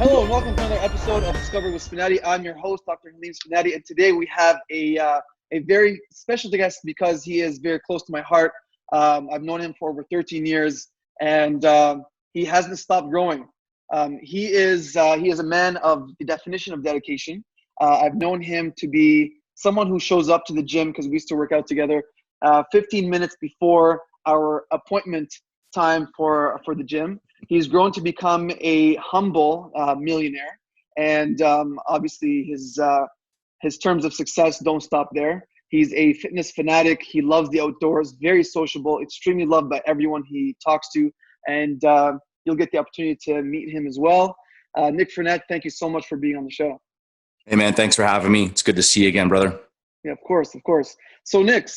Hello and welcome to another episode of Discover with Sbenati. I'm your host, Dr. Sbenati, and today we have a very special guest because he is very close to my heart. I've known him for over 13 years, and he hasn't stopped growing. He is a man of the definition of dedication. I've known him to be someone who shows up to the gym because we used to work out together 15 minutes before our appointment time for the gym. He's grown to become a humble millionaire, and obviously his terms of success don't stop there. He's a fitness fanatic. He loves the outdoors, very sociable, extremely loved by everyone he talks to, and you'll get the opportunity to meet him as well. Nick Frenette, thank you so much for being on the show. Hey man, thanks for having me. It's good to see you again, brother. Yeah, of course. So Nick,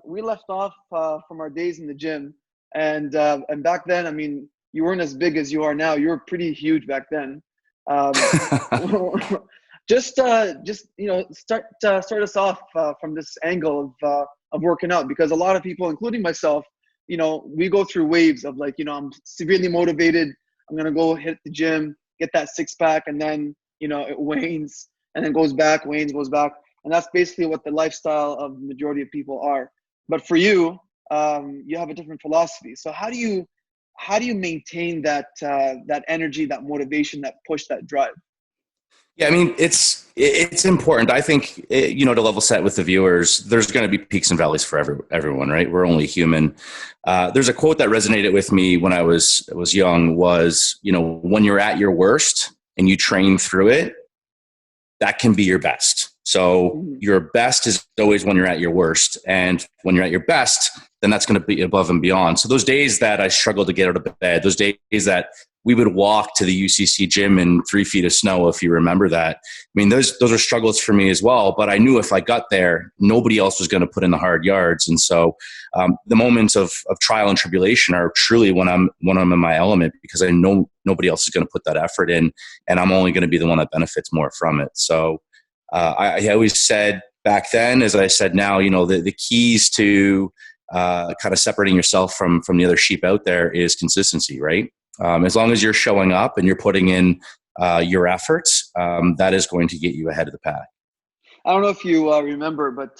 we left off from our days in the gym, and back then, I mean, you weren't as big as you are now. You were pretty huge back then. Just start us off from this angle of working out, because a lot of people, including myself, we go through waves of I'm severely motivated. I'm gonna go hit the gym, get that six pack, and then it wanes and then goes back, wanes, goes back, and that's basically what the lifestyle of the majority of people are. But for you, you have a different philosophy. So how do you maintain that energy, that motivation, that push, that drive? Yeah, I mean, it's important. I think, to level set with the viewers, there's going to be peaks and valleys for everyone, right? We're only human. There's a quote that resonated with me when I was young was, when you're at your worst and you train through it, that can be your best. So your best is always when you're at your worst. And when you're at your best, then that's going to be above and beyond. So those days that I struggled to get out of bed, those days that we would walk to the UCC gym in 3 feet of snow, if you remember that. I mean, those are struggles for me as well. But I knew if I got there, nobody else was going to put in the hard yards. And so the moments of trial and tribulation are truly when I'm in my element, because I know nobody else is going to put that effort in, and I'm only going to be the one that benefits more from it. So I always said back then, as I said now, the keys to kind of separating yourself from the other sheep out there is consistency, right? As long as you're showing up and you're putting in your efforts, that is going to get you ahead of the pack. I don't know if you remember, but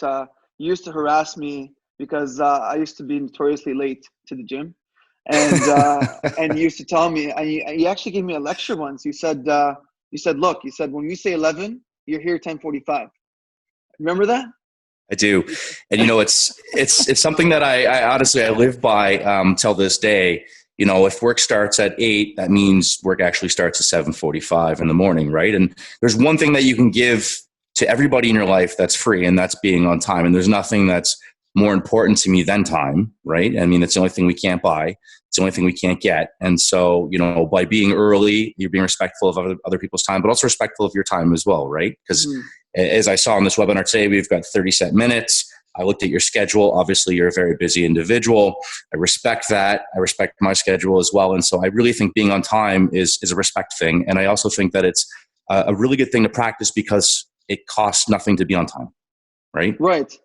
you used to harass me because I used to be notoriously late to the gym. And and you used to tell me, and you actually gave me a lecture once. You said, look, when we say 11, you're here 10:45. Remember that? I do. And it's something that I honestly, I live by till this day. If work starts at 8, that means work actually starts at 7:45 in the morning, right? And there's one thing that you can give to everybody in your life that's free, and that's being on time. And there's nothing that's more important to me than time, right? I mean, it's the only thing we can't buy. It's the only thing we can't get. And so, by being early, you're being respectful of other people's time, but also respectful of your time as well, right? Because as I saw on this webinar today, we've got 30 set minutes. I looked at your schedule. Obviously, you're a very busy individual. I respect that. I respect my schedule as well. And so I really think being on time is a respect thing. And I also think that it's a really good thing to practice because it costs nothing to be on time, right? Right.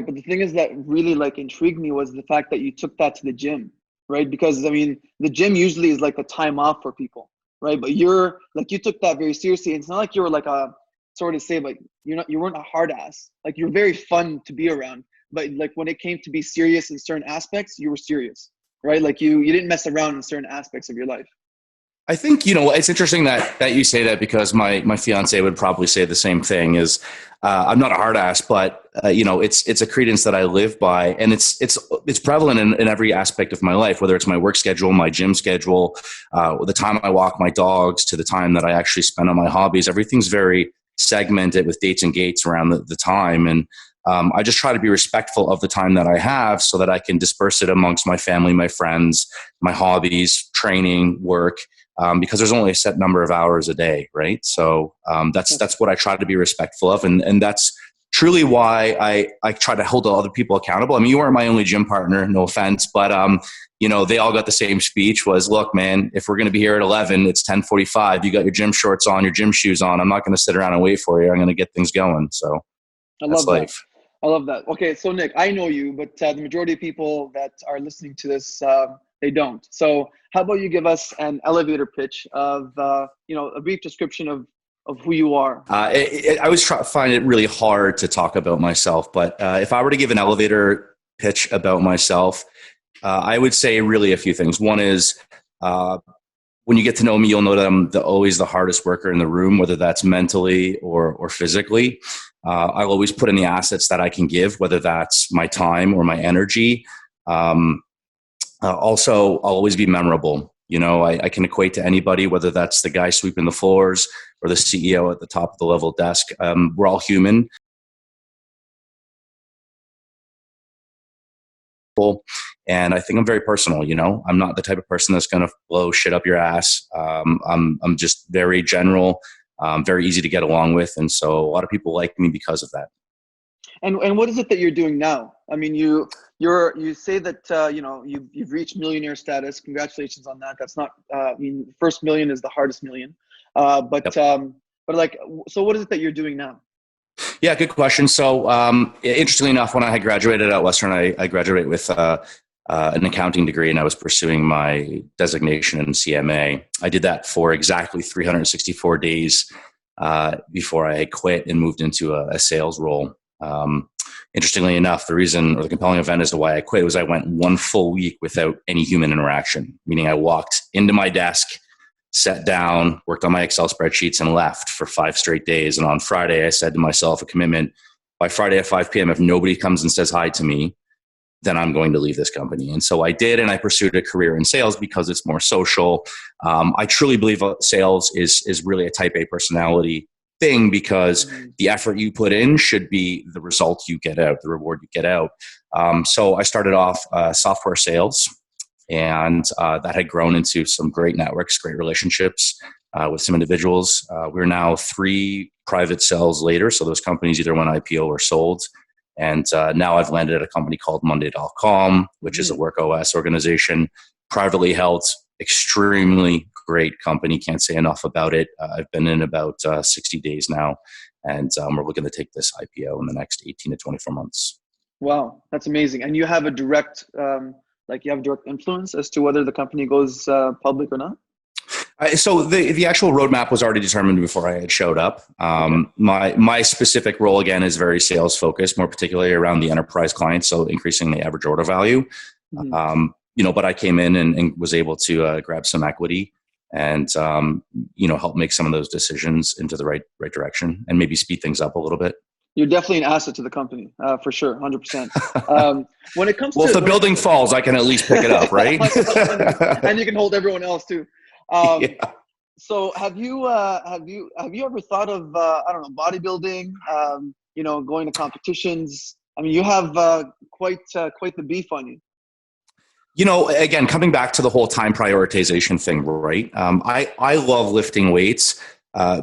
But the thing is that really intrigued me was the fact that you took that to the gym, right? Because I mean, the gym usually is like a time off for people, right? But you took that very seriously. It's not like you were like a sort of say you weren't a hard ass. Like, you're very fun to be around, but when it came to be serious in certain aspects, you were serious, right? Like you didn't mess around in certain aspects of your life. I think, it's interesting that you say that, because my fiance would probably say the same thing. Is I'm not a hard ass, but it's a credence that I live by, and it's prevalent in every aspect of my life, whether it's my work schedule, my gym schedule, the time I walk my dogs, to the time that I actually spend on my hobbies. Everything's very segmented with dates and gates around the time. And I just try to be respectful of the time that I have so that I can disperse it amongst my family, my friends, my hobbies, training, work, because there's only a set number of hours a day, right? So that's what I try to be respectful of. And that's truly why I try to hold other people accountable. I mean, you weren't my only gym partner, no offense, but they all got the same speech was, look, man, if we're going to be here at 11, it's 10:45. You got your gym shorts on, your gym shoes on. I'm not going to sit around and wait for you. I'm going to get things going. So that's life. I love that. Okay, so Nick, I know you, but the majority of people that are listening to this they don't. So how about you give us an elevator pitch of, a brief description of who you are? I always find it really hard to talk about myself, but if I were to give an elevator pitch about myself, I would say really a few things. One is when you get to know me, you'll know that I'm always the hardest worker in the room, whether that's mentally or physically. I'll always put in the assets that I can give, whether that's my time or my energy. Also, I'll always be memorable. I can equate to anybody, whether that's the guy sweeping the floors or the CEO at the top of the level desk. We're all human. And I think I'm very personal. I'm not the type of person that's going to blow shit up your ass. I'm just very general, very easy to get along with. And so a lot of people like me because of that. And what is it that you're doing now? I mean, you say that you've reached millionaire status. Congratulations on that. That's not. First million is the hardest million. But so what is it that you're doing now? Yeah, good question. So, interestingly enough, when I had graduated at Western, I graduated with an accounting degree, and I was pursuing my designation in CMA. I did that for exactly 364 days before I quit and moved into a sales role. Interestingly enough, the reason or the compelling event as to why I quit was I went 1 full week without any human interaction, meaning I walked into my desk, sat down, worked on my Excel spreadsheets, and left for 5 straight days. And on Friday, I said to myself a commitment: by Friday at 5 p.m., if nobody comes and says hi to me, then I'm going to leave this company. And so I did, and I pursued a career in sales because it's more social. I truly believe sales is really a type A personality thing, because the effort you put in should be the result you get out, the reward you get out. So I started off software sales, and that had grown into some great networks, great relationships with some individuals. We're now 3 private sales later, so those companies either went IPO or sold. And now I've landed at a company called Monday.com, which is a work OS organization, privately held, extremely great company. Can't say enough about it. I've been in about 60 days now, and we're looking to take this IPO in the next 18 to 24 months. Wow, that's amazing. And you have a direct, influence as to whether the company goes public or not? So the actual roadmap was already determined before I had showed up. My specific role, again, is very sales focused, more particularly around the enterprise clients, so increasing the average order value. But I came in and was able to grab some equity and help make some of those decisions into the right direction and maybe speed things up a little bit. You're definitely an asset to the company, for sure, 100%. When it comes to if the building falls, I can at least pick it up, right? And you can hold everyone else too. So have you ever thought of bodybuilding? Going to competitions? I mean, you have quite the beef on you. Again, coming back to the whole time prioritization thing, right? I love lifting weights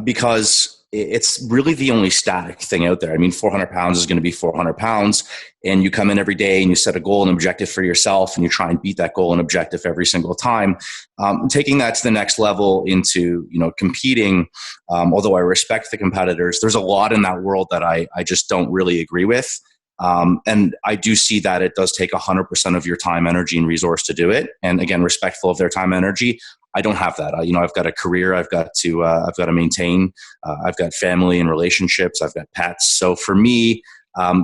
because it's really the only static thing out there. I mean, 400 pounds is going to be 400 pounds, and you come in every day and you set a goal and objective for yourself, and you try and beat that goal and objective every single time. Taking that to the next level into, competing, although I respect the competitors, there's a lot in that world that I just don't really agree with. And I do see that it does take 100% of your time, energy, and resource to do it. And again, respectful of their time, energy. I don't have that. I've got a career. I've got to maintain. I've got family and relationships. I've got pets. So for me,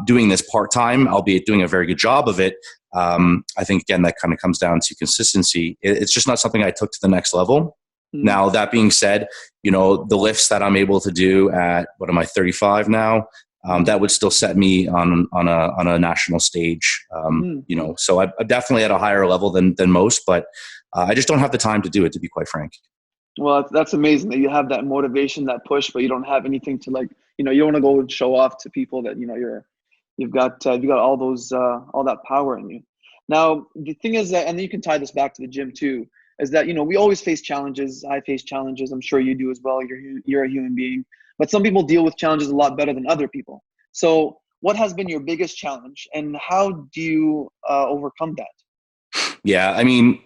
doing this part-time, albeit doing a very good job of it, I think, again, that kind of comes down to consistency. It's just not something I took to the next level. Now, that being said, the lifts that I'm able to do at, 35 now, that would still set me on a national stage. So I'm definitely at a higher level than most, but I just don't have the time to do it, to be quite frank. Well, that's amazing that you have that motivation, that push, but you don't have anything to you don't want to go and show off to people that, you've got all those, all that power in you. Now, the thing is that, and then you can tie this back to the gym too, is that, we always face challenges. I face challenges. I'm sure you do as well. You're a human being, but some people deal with challenges a lot better than other people. So what has been your biggest challenge, and how do you overcome that? Yeah, I mean,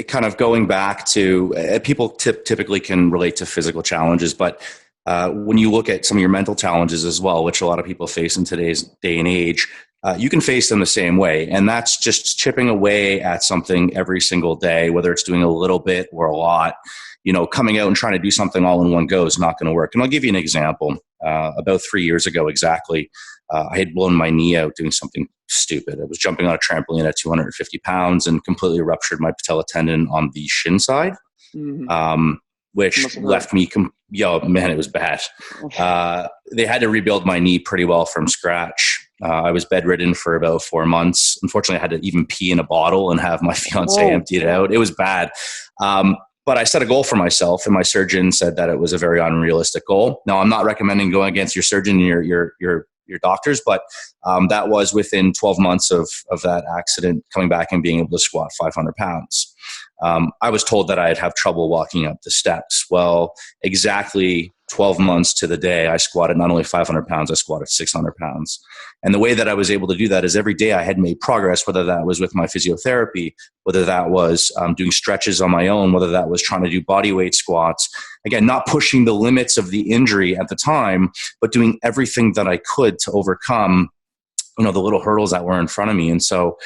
kind of going back to people typically can relate to physical challenges, but when you look at some of your mental challenges as well, which a lot of people face in today's day and age, you can face them the same way. And that's just chipping away at something every single day, whether it's doing a little bit or a lot. Coming out and trying to do something all in one go is not going to work. And I'll give you an example. About 3 years ago exactly, I had blown my knee out doing something stupid. I was jumping on a trampoline at 250 pounds and completely ruptured my patella tendon on the shin side, which left me, it was bad. They had to rebuild my knee pretty well from scratch. I was bedridden for about 4 months. Unfortunately, I had to even pee in a bottle and have my fiance empty it out. It was bad. But I set a goal for myself, and my surgeon said that it was a very unrealistic goal. Now, I'm not recommending going against your surgeon and your doctors, but that was within 12 months of that accident, coming back and being able to squat 500 pounds. I was told that I'd have trouble walking up the steps. Well, exactly 12 months to the day, I squatted not only 500 pounds, I squatted 600 pounds. And the way that I was able to do that is every day I had made progress, whether that was with my physiotherapy, whether that was doing stretches on my own, whether that was trying to do body weight squats. Again, not pushing the limits of the injury at the time, but doing everything that I could to overcome, the little hurdles that were in front of me. And so,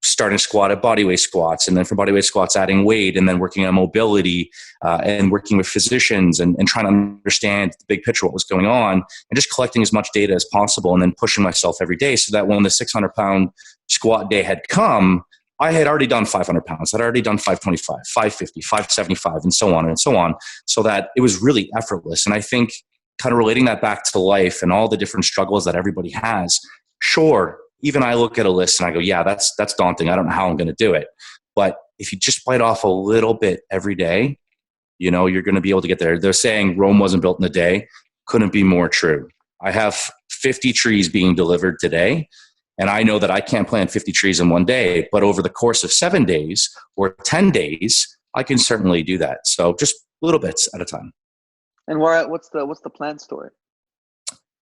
starting to squat at body weight squats, and then for body weight squats, adding weight, and then working on mobility, and working with physicians and trying to understand the big picture, what was going on, and just collecting as much data as possible, and then pushing myself every day so that when the 600-pound squat day had come, I had already done 500 pounds. I'd already done 525, 550, 575, and so on and so on, so that it was really effortless. And I think kind of relating that back to life and all the different struggles that everybody has, sure, even I look at a list and I go, yeah, that's daunting. I don't know how I'm going to do it. But if you just bite off a little bit every day, you're going to be able to get there. They're saying Rome wasn't built in a day. Couldn't be more true. I have 50 trees being delivered today, and I know that I can't plant 50 trees in one day, but over the course of 7 days or 10 days, I can certainly do that. So just little bits at a time. And what's the plant story?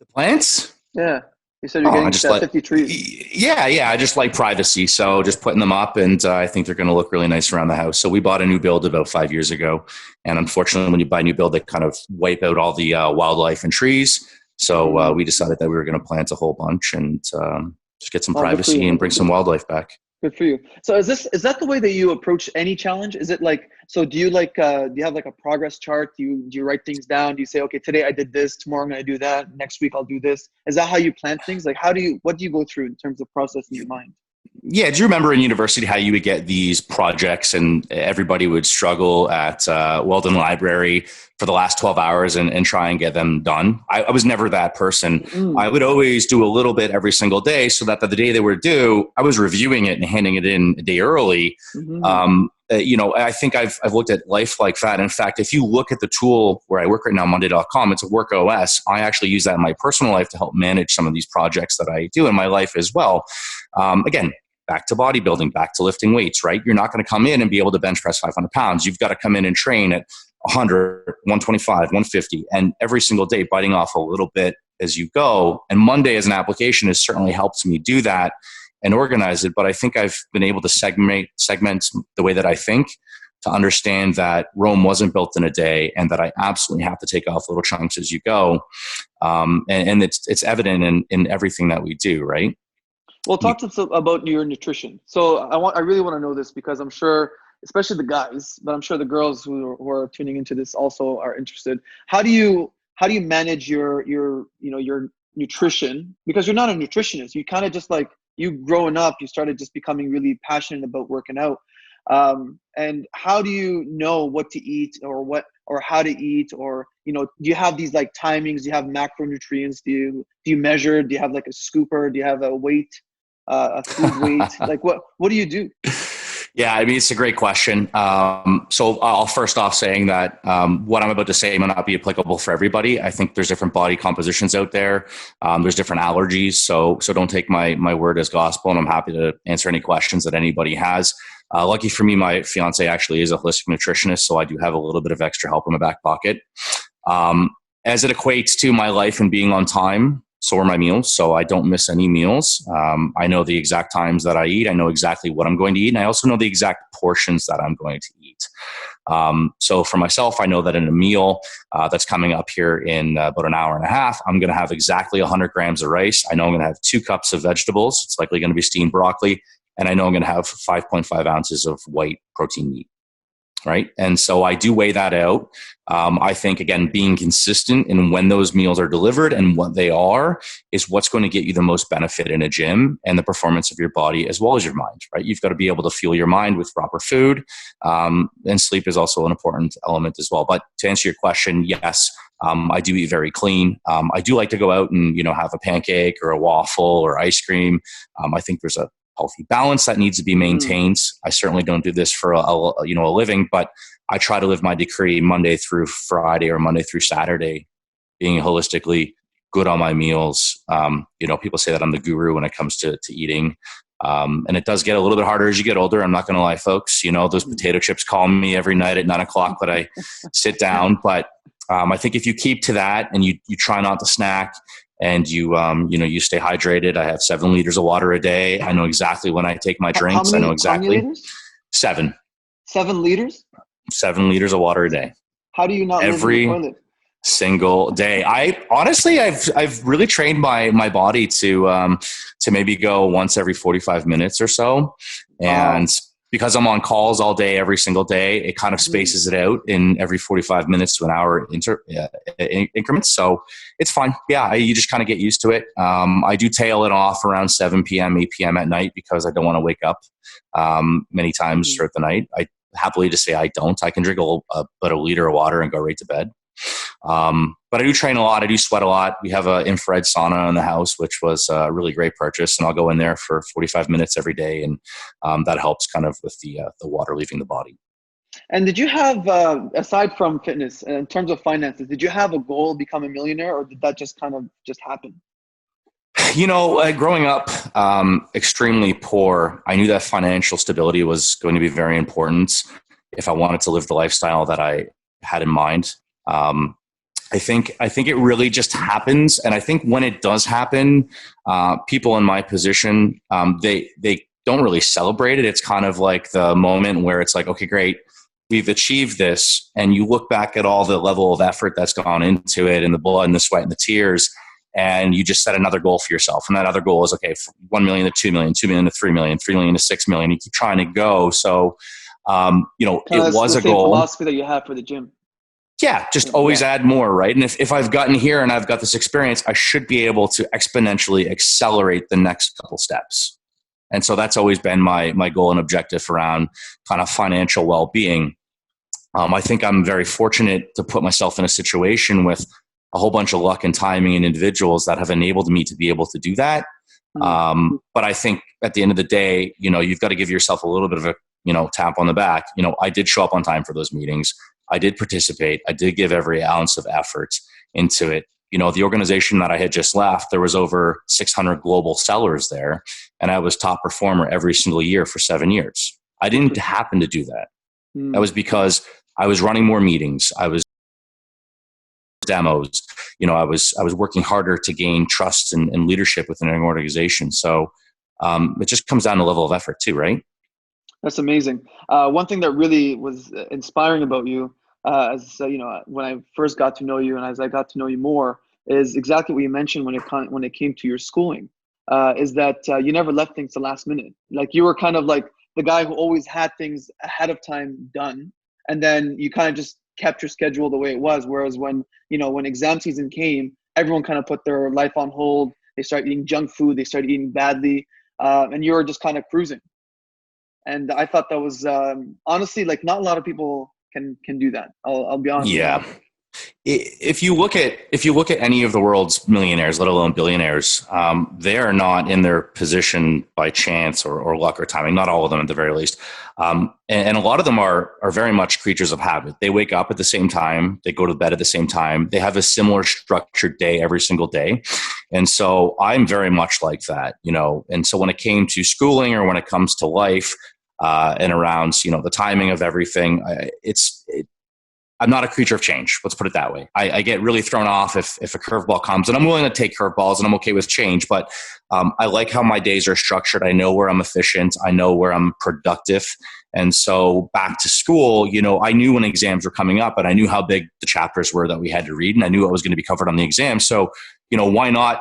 The plants? Yeah. You said you're getting 50 trees. Yeah. I just like privacy. So just putting them up, and I think they're going to look really nice around the house. So we bought a new build about 5 years ago. And unfortunately, when you buy a new build, they kind of wipe out all the wildlife and trees. So we decided that we were going to plant a whole bunch and just get some privacy and bring some wildlife back. Good for you. So is that the way that you approach any challenge? Is it like, so do you do you have like a progress chart? Do you write things down? Do you say, okay, today I did this, tomorrow I'm going to do that, next week I'll do this? Is that how you plan things? Like what do you go through in terms of process in your mind? Yeah. Do you remember in university how you would get these projects and everybody would struggle at Weldon Library for the last 12 hours and try and get them done? I was never that person. I would always do a little bit every single day so that the day they were due, I was reviewing it and handing it in a day early. I think I've looked at life like that. In fact, if you look at the tool where I work right now, Monday.com, it's a work OS. I actually use that in my personal life to help manage some of these projects that I do in my life as well. Again, back to bodybuilding, back to lifting weights, right? You're not going to come in and be able to bench press 500 pounds. You've got to come in and train at 100, 125, 150, and every single day biting off a little bit as you go. And Monday as an application has certainly helped me do that and organize it. But I think I've been able to segment the way that I think to understand that Rome wasn't built in a day, and that I absolutely have to take off little chunks as you go. And it's evident in everything that we do, right? Well, talk to us about your nutrition. So I really want to know this, because I'm sure, especially the guys, but I'm sure the girls who are tuning into this also are interested. How do you manage your nutrition? Because you're not a nutritionist. You kind of just like, you growing up, you started just becoming really passionate about working out. And how do you know what to eat or how to eat, or, do you have these like timings? Do you have macronutrients? Do you measure? Do you have like a scooper? Do you have a weight, a food weight? Like what do you do? Yeah, I mean, it's a great question. So I'll first off saying that what I'm about to say may not be applicable for everybody. I think there's different body compositions out there. There's different allergies. So don't take my word as gospel, and I'm happy to answer any questions that anybody has. Lucky for me, my fiance actually is a holistic nutritionist, so I do have a little bit of extra help in my back pocket. As it equates to my life and being on time, so are my meals. So I don't miss any meals. I know the exact times that I eat. I know exactly what I'm going to eat. And I also know the exact portions that I'm going to eat. eat. So for myself, I know that in a meal that's coming up here in about an hour and a half, I'm going to have exactly 100 grams of rice. I know I'm going to have 2 cups of vegetables. It's likely going to be steamed broccoli. And I know I'm going to have 5.5 ounces of white protein meat. Right. And so I do weigh that out. I think, again, being consistent in when those meals are delivered and what they are is what's going to get you the most benefit in a gym and the performance of your body as well as your mind. Right. You've got to be able to fuel your mind with proper food. And sleep is also an important element as well. But to answer your question, yes, I do eat very clean. I do like to go out and, have a pancake or a waffle or ice cream. I think there's a healthy balance that needs to be maintained. I certainly don't do this for a living, but I try to live my decree Monday through Friday or Monday through Saturday, being holistically good on my meals. People say that I'm the guru when it comes to eating. And it does get a little bit harder as you get older. I'm not going to lie, folks. Those potato chips call me every night at 9:00 that I sit down. But I think if you keep to that and you try not to snack, and you stay hydrated. I have 7 liters of water a day. I know exactly when I take my drinks. I know exactly. How many liters? 7. 7 liters? 7 liters of water a day. How do you not live in the toilet? Single day. I've really trained my body to maybe go once every 45 minutes or so. And because I'm on calls all day, every single day, it kind of spaces it out in every 45 minutes to an hour increments. So it's fine. Yeah, you just kind of get used to it. I do tail it off around 7 p.m., 8 p.m. at night because I don't want to wake up many times throughout the night. I happily just say I don't. I can drink about a liter of water and go right to bed. But I do train a lot. I do sweat a lot. We have an infrared sauna in the house, which was a really great purchase. And I'll go in there for 45 minutes every day. And that helps kind of with the water leaving the body. And did you have, aside from fitness, in terms of finances, did you have a goal, become a millionaire, or did that just kind of just happen? Growing up extremely poor, I knew that financial stability was going to be very important if I wanted to live the lifestyle that I had in mind. I think it really just happens. And I think when it does happen, people in my position, they don't really celebrate it. It's kind of like the moment where it's like, okay, great. We've achieved this. And you look back at all the level of effort that's gone into it and the blood and the sweat and the tears. And you just set another goal for yourself. And that other goal is, okay, 1 million to 2 million, 2 million to 3 million, 3 million to 6 million. You keep trying to go. So, it was a goal. Philosophy that you have for the gym. Yeah, just always add more, right? And if I've gotten here and I've got this experience, I should be able to exponentially accelerate the next couple steps. And so that's always been my goal and objective around kind of financial well-being. I think I'm very fortunate to put myself in a situation with a whole bunch of luck and timing and individuals that have enabled me to be able to do that. But I think at the end of the day, you've got to give yourself a little bit of a, tap on the back. I did show up on time for those meetings. I did participate. I did give every ounce of effort into it. The organization that I had just left, there was over 600 global sellers there, and I was top performer every single year for 7 years. I didn't happen to do that. That was because I was running more meetings. I was demos. I was working harder to gain trust and leadership within an organization. So it just comes down to level of effort too, right? That's amazing. One thing that really was inspiring about you, when I first got to know you and as I got to know you more, is exactly what you mentioned when it came to your schooling. Is that you never left things to last minute. Like you were kind of like the guy who always had things ahead of time done, and then you kind of just kept your schedule the way it was. Whereas when exam season came, everyone kind of put their life on hold. They started eating junk food. They started eating badly, and you were just kind of cruising. And I thought that was honestly, like, not a lot of people can do that. I'll be honest. Yeah. If you look at any of the world's millionaires, let alone billionaires, they are not in their position by chance or luck or timing. Not all of them, at the very least. And a lot of them are very much creatures of habit. They wake up at the same time. They go to bed at the same time. They have a similar structured day every single day. And so I'm very much like that, And so when it came to schooling or when it comes to life and around, the timing of everything, I'm not a creature of change. Let's put it that way. I get really thrown off if a curveball comes, and I'm willing to take curveballs, and I'm okay with change. But I like how my days are structured. I know where I'm efficient. I know where I'm productive. And so back to school, I knew when exams were coming up, and I knew how big the chapters were that we had to read, and I knew what was going to be covered on the exam. So, why not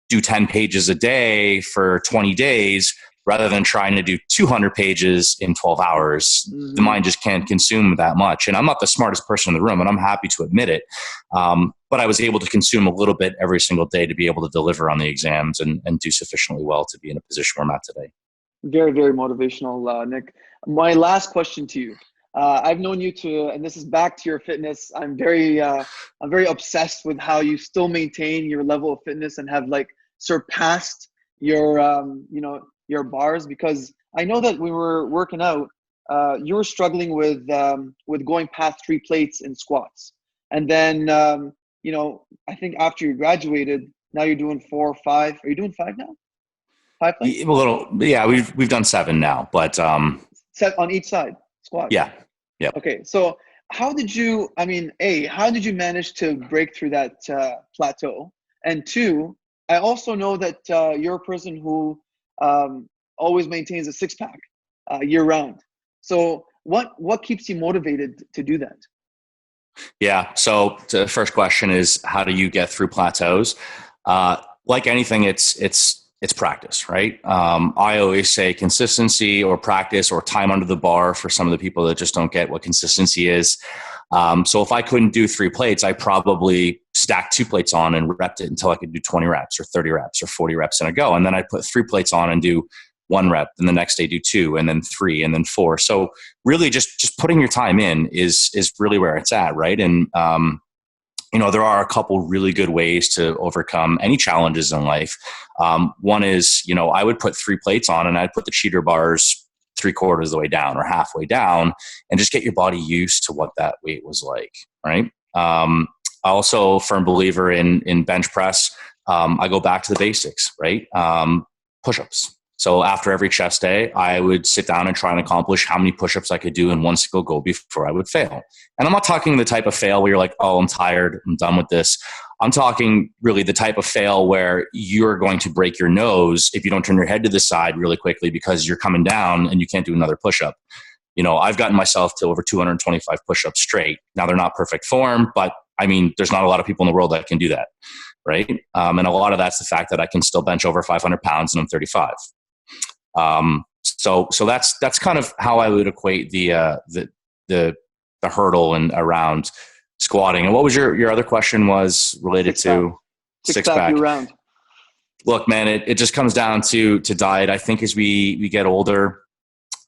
do 10 pages a day for 20 days rather than trying to do 200 pages in 12 hours? The mind just can't consume that much. And I'm not the smartest person in the room, and I'm happy to admit it. But I was able to consume a little bit every single day to be able to deliver on the exams and do sufficiently well to be in a position where I'm at today. Very, very motivational, Nick. My last question to you. I've known you and this is back to your fitness. I'm very obsessed with how you still maintain your level of fitness and have surpassed your, your bars, because I know that when we were working out, you were struggling with going past 3 plates in squats. And then, I think after you graduated, now you're doing 4 or 5. Are you doing 5 now? 5 plates? A little, yeah, we've done 7 now, but set on each side squat. Yeah. Yeah. Okay. So how did you manage to break through that plateau? And 2, I also know that you're a person who always maintains a 6-pack year round. So what keeps you motivated to do that? Yeah. So the first question is, how do you get through plateaus? Like anything, it's practice, right? I always say consistency or practice or time under the bar for some of the people that just don't get what consistency is. So if I couldn't do 3 plates, I probably stacked 2 plates on and repped it until I could do 20 reps or 30 reps or 40 reps in a go. And then I'd put 3 plates on and do 1 rep, and the next day do 2, and then 3, and then 4. So really just putting your time in is really where it's at, right? And there are a couple really good ways to overcome any challenges in life. One is, I would put 3 plates on and I'd put the cheater bars 3/4 of the way down or halfway down, and just get your body used to what that weight was like, right? Also, firm believer in bench press. I go back to the basics, right? Push-ups. So after every chest day, I would sit down and try and accomplish how many push-ups I could do in one single go before I would fail. And I'm not talking the type of fail where you're like, oh, I'm tired, I'm done with this. I'm talking really the type of fail where you're going to break your nose if you don't turn your head to the side really quickly because you're coming down and you can't do another push-up. I've gotten myself to over 225 push-ups straight. Now, they're not perfect form, but there's not a lot of people in the world that can do that, right? And a lot of that's the fact that I can still bench over 500 pounds and I'm 35. So that's kind of how I would equate the hurdle and around squatting. And what was your other question was related to 6-pack? Round. Look, man, it just comes down to diet. I think as we get older,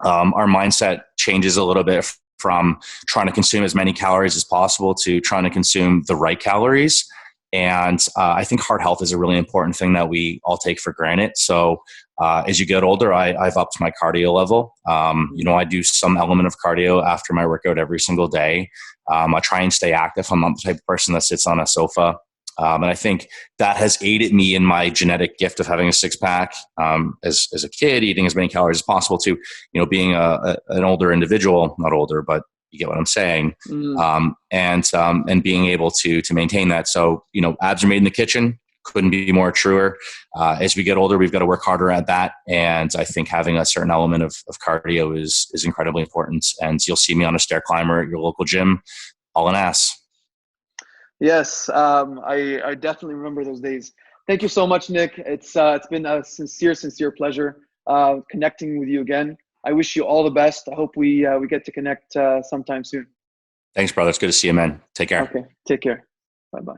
our mindset changes a little bit from trying to consume as many calories as possible to trying to consume the right calories. And I think heart health is a really important thing that we all take for granted. So as you get older, I've upped my cardio level. I do some element of cardio after my workout every single day. I try and stay active. I'm not the type of person that sits on a sofa. And I think that has aided me in my genetic gift of having a 6-pack as a kid, eating as many calories as possible to, being an older individual, not older, but you get what I'm saying. And being able to maintain that. So, abs are made in the kitchen. Couldn't be more truer. As we get older, we've got to work harder at that. And I think having a certain element of cardio is incredibly important. And you'll see me on a stair climber at your local gym, all in ass. Yes, I definitely remember those days. Thank you so much, Nick. It's been a sincere pleasure connecting with you again. I wish you all the best. I hope we get to connect sometime soon. Thanks, brother. It's good to see you, man. Take care. Okay, take care. Bye-bye.